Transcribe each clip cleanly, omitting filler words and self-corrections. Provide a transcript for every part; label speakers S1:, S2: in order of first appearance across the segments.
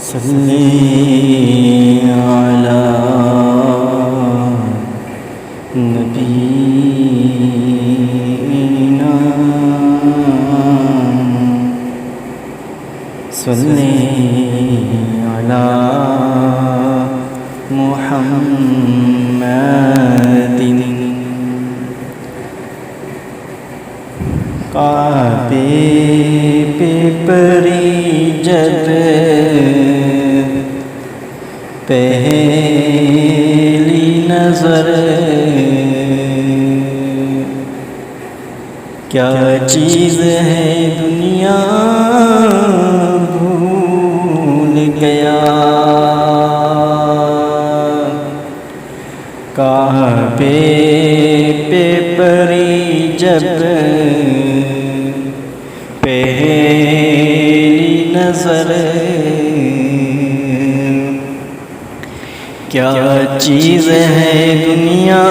S1: صلی علی نبینا صلی علی محمد کعبے پہ پری جب پہلی نظر کیا چیز ہے دنیا بھول گیا کعبے پہ پری جب پہلی نظر کیا چیز ہے دنیا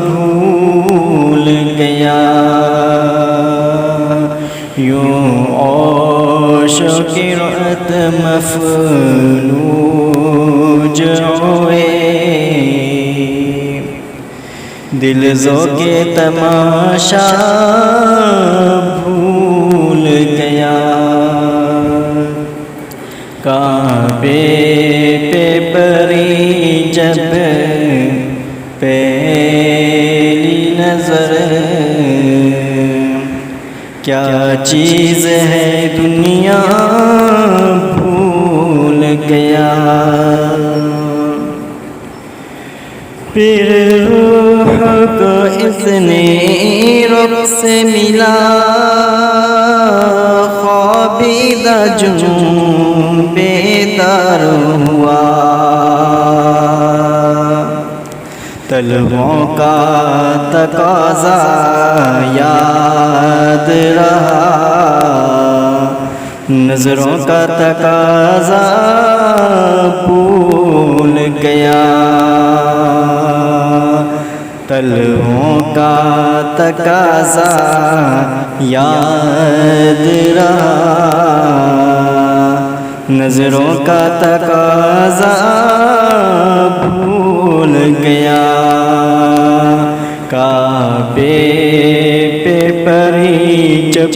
S1: بھول گیا یوں عاشق رات مفلوج ہوئے دل ذوق تماشا بھول گیا کعبے پہ پری جب پہلی نظر کیا چیز ہے دنیا بھول گیا پھر روح کو اذن رب سے ملا خوابیدہ جنون بیدار ہوا طلبوں کا تقاضا یاد رہا نظروں کا تقاضا بھول گیا طلبوں کا تقاضا یاد رہا نظروں کا تقاضا بھول گیا کعبے پہ پری جب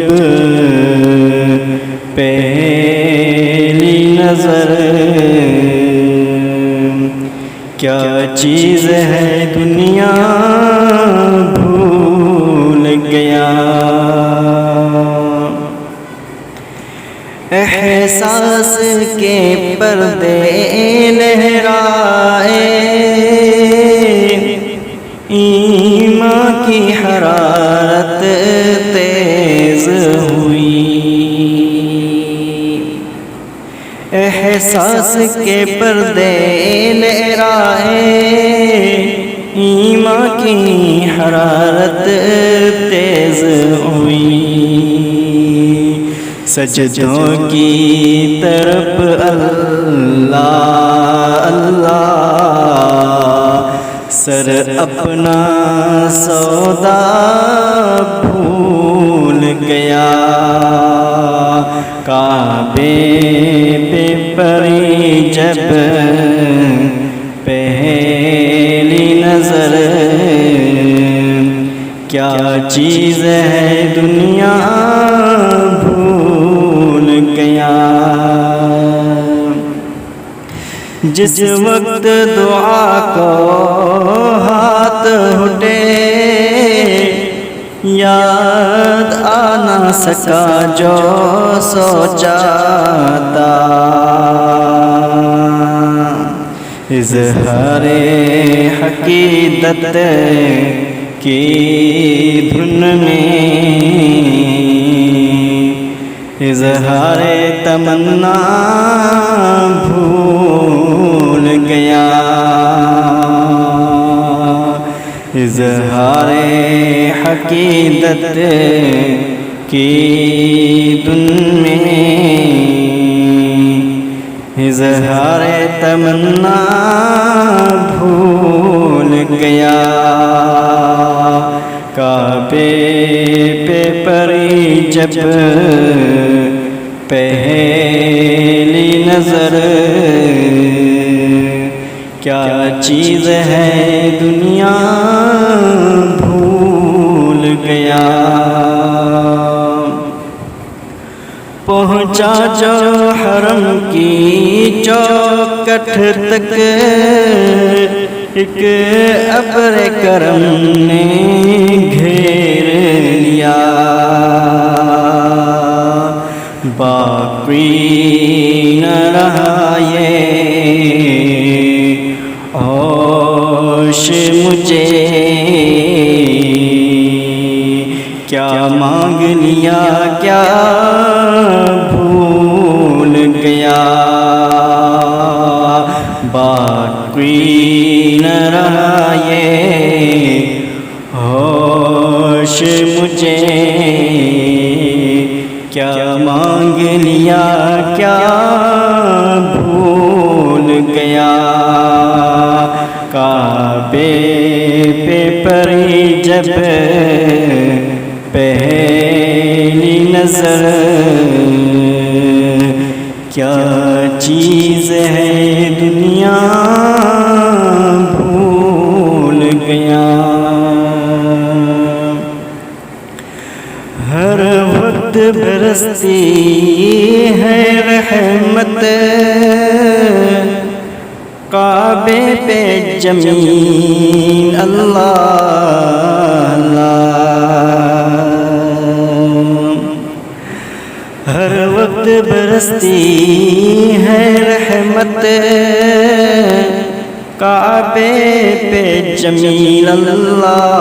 S1: پہلی نظر کیا چیز ہے دنیا بھول گیا احساس کے پردے لہرائے ایمان کی حرارت تیز ہوئی احساس کے پردے لہرائے ایمان کی حرارت تیز ہوئی سجدوں کی طرف اللہ اللہ سر اپنا سودا بھول گیا کعبے پہ پری جب پہلی نظر کیا چیز ہے دنیا بھول گیا جس وقت دعا کو ہاتھ اٹھے یاد آ نہ سکا جو سوچا تھا اظہار حقیقت کی دھن میں اظہار تمنا بھول گیا اظہار حقیقت کی دھن میں اظہار تمنا بھول گیا کعبے پہ پری جب پہلی نظر کیا چیز ہے دنیا بھول گیا پہنچا جو حرم کی چوکٹ تک ایک ابر کرم نے گھیر لیا باقی نہ رہا یہ ہوش مجھے کیا مانگ لیا کیا بھول گیا باقی نہ رہا یہ ہوش مجھے کیا مانگ لیا کیا بھول گیا کعبے پہ پڑی جب پہلی نظر کیا چیز ہے دنیا بھول گیا ہر وقت برستی ہے رحمت کعبے پہ جمیل اللہ ہر وقت برستی ہے رحمت کعبے پہ جمیل اللہ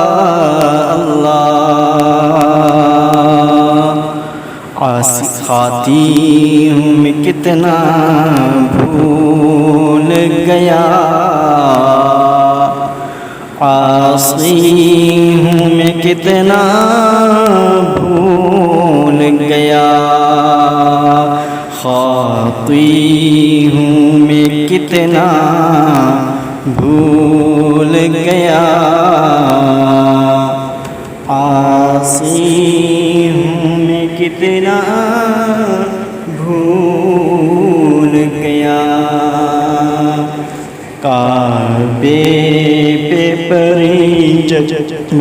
S1: خاتی ہوں میں کتنا بھول گیا عاصی ہوں میں کتنا بھول گیا خاطی ہوں میں کتنا بھول گیا عاصی ہوں میں کتنا بھول گیا کعبے پہ پڑی جب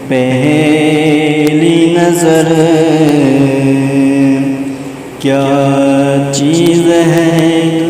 S1: پہلی نظر کیا چیز ہے